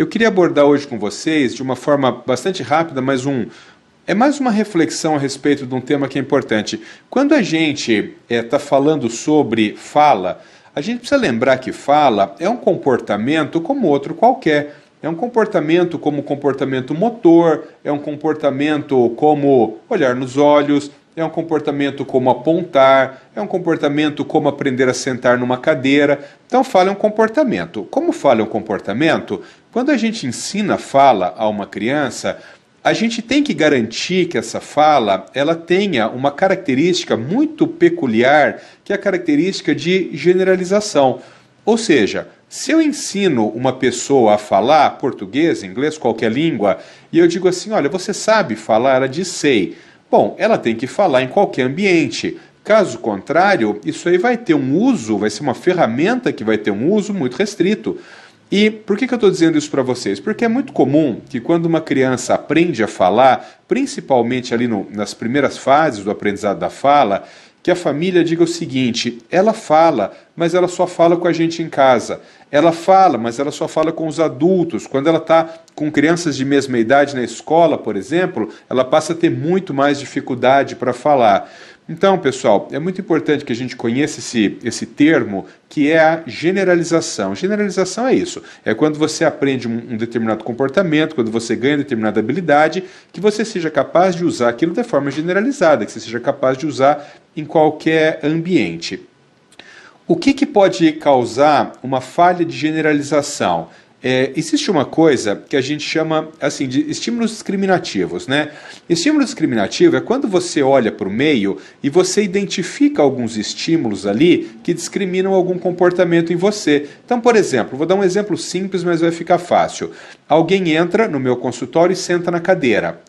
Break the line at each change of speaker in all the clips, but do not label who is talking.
Eu queria abordar hoje com vocês, de uma forma bastante rápida, é mais uma reflexão a respeito de um tema que é importante. Quando a gente está falando sobre fala, a gente precisa lembrar que fala é um comportamento como outro qualquer. É um comportamento como comportamento motor, é um comportamento como olhar nos olhos, é um comportamento como apontar, é um comportamento como aprender a sentar numa cadeira. Então, fala é um comportamento. Como fala é um comportamento, quando a gente ensina fala a uma criança, a gente tem que garantir que essa fala ela tenha uma característica muito peculiar, que é a característica de generalização. Ou seja, se eu ensino uma pessoa a falar português, inglês, qualquer língua, e eu digo assim, olha, você sabe falar? Ela diz sei. Bom, ela tem que falar em qualquer ambiente. Caso contrário, isso aí vai ter um uso, vai ser uma ferramenta que vai ter um uso muito restrito. E por que eu estou dizendo isso para vocês? Porque é muito comum que quando uma criança aprende a falar, principalmente ali nas primeiras fases do aprendizado da fala, que a família diga o seguinte, ela fala, mas ela só fala com a gente em casa. Ela fala, mas ela só fala com os adultos. Quando ela está com crianças de mesma idade na escola, por exemplo, ela passa a ter muito mais dificuldade para falar. Então, pessoal, é muito importante que a gente conheça esse termo, que é a generalização. Generalização é isso, é quando você aprende um determinado comportamento, quando você ganha determinada habilidade, que você seja capaz de usar aquilo de forma generalizada, que você seja capaz de usar em qualquer ambiente. O que pode causar uma falha de generalização? Existe uma coisa que a gente chama assim, de estímulos discriminativos, né? Estímulo discriminativo é quando você olha para o meio e você identifica alguns estímulos ali que discriminam algum comportamento em você. Então, por exemplo, vou dar um exemplo simples, mas vai ficar fácil. Alguém entra no meu consultório e senta na cadeira.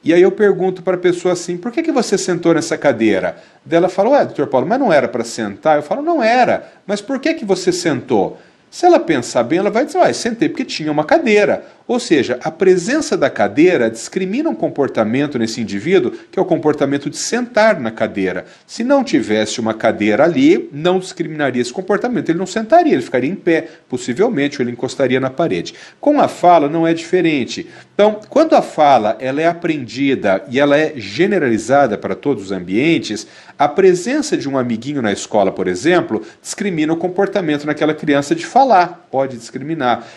E aí eu pergunto para a pessoa assim, por que você sentou nessa cadeira? Daí ela fala, doutor Paulo, mas não era para sentar? Eu falo, não era, mas por que você sentou? Se ela pensar bem, ela vai dizer, sentei porque tinha uma cadeira. Ou seja, a presença da cadeira discrimina um comportamento nesse indivíduo, que é o comportamento de sentar na cadeira. Se não tivesse uma cadeira ali, não discriminaria esse comportamento. Ele não sentaria, ele ficaria em pé, possivelmente, ou ele encostaria na parede. Com a fala não é diferente. Então, quando a fala ela é aprendida e ela é generalizada para todos os ambientes, a presença de um amiguinho na escola, por exemplo, discrimina o comportamento naquela criança de falar. Pode discriminar.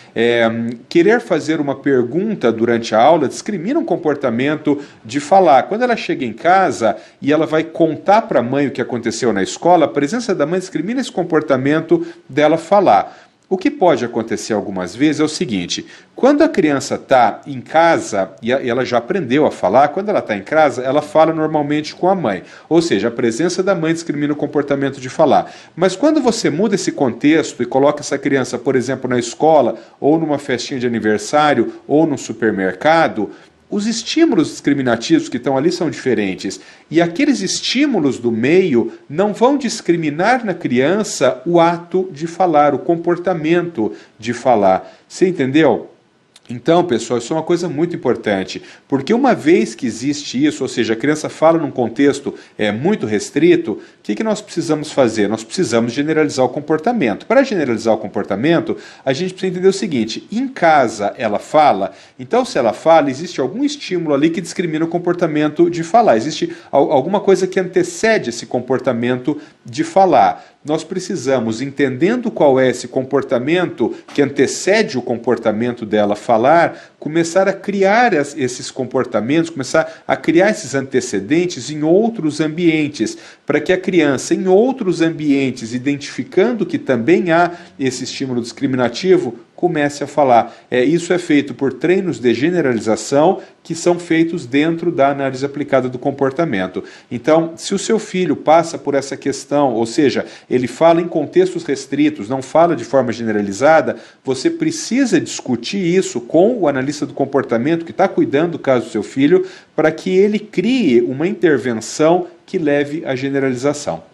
Querer fazer uma pergunta durante a aula discrimina um comportamento de falar. Quando ela chega em casa e ela vai contar para a mãe o que aconteceu na escola, a presença da mãe discrimina esse comportamento dela falar. O que pode acontecer algumas vezes é o seguinte, quando a criança está em casa e ela já aprendeu a falar, quando ela está em casa, ela fala normalmente com a mãe. Ou seja, a presença da mãe discrimina o comportamento de falar. Mas quando você muda esse contexto e coloca essa criança, por exemplo, na escola, ou numa festinha de aniversário, ou no supermercado, os estímulos discriminativos que estão ali são diferentes. E aqueles estímulos do meio não vão discriminar na criança o ato de falar, o comportamento de falar. Você entendeu? Então, pessoal, isso é uma coisa muito importante, porque uma vez que existe isso, ou seja, a criança fala num contexto muito restrito, o que nós precisamos fazer? Nós precisamos generalizar o comportamento. Para generalizar o comportamento, a gente precisa entender o seguinte, em casa ela fala, então se ela fala, existe algum estímulo ali que discrimina o comportamento de falar, existe alguma coisa que antecede esse comportamento de falar. Nós precisamos, entendendo qual é esse comportamento que antecede o comportamento dela falar, começar a criar esses comportamentos, começar a criar esses antecedentes em outros ambientes, para que a criança, em outros ambientes, identificando que também há esse estímulo discriminativo, comece a falar. Isso é feito por treinos de generalização que são feitos dentro da análise aplicada do comportamento. Então, se o seu filho passa por essa questão, ou seja, ele fala em contextos restritos, não fala de forma generalizada, você precisa discutir isso com o analista do comportamento que está cuidando do caso do seu filho, para que ele crie uma intervenção que leve à generalização.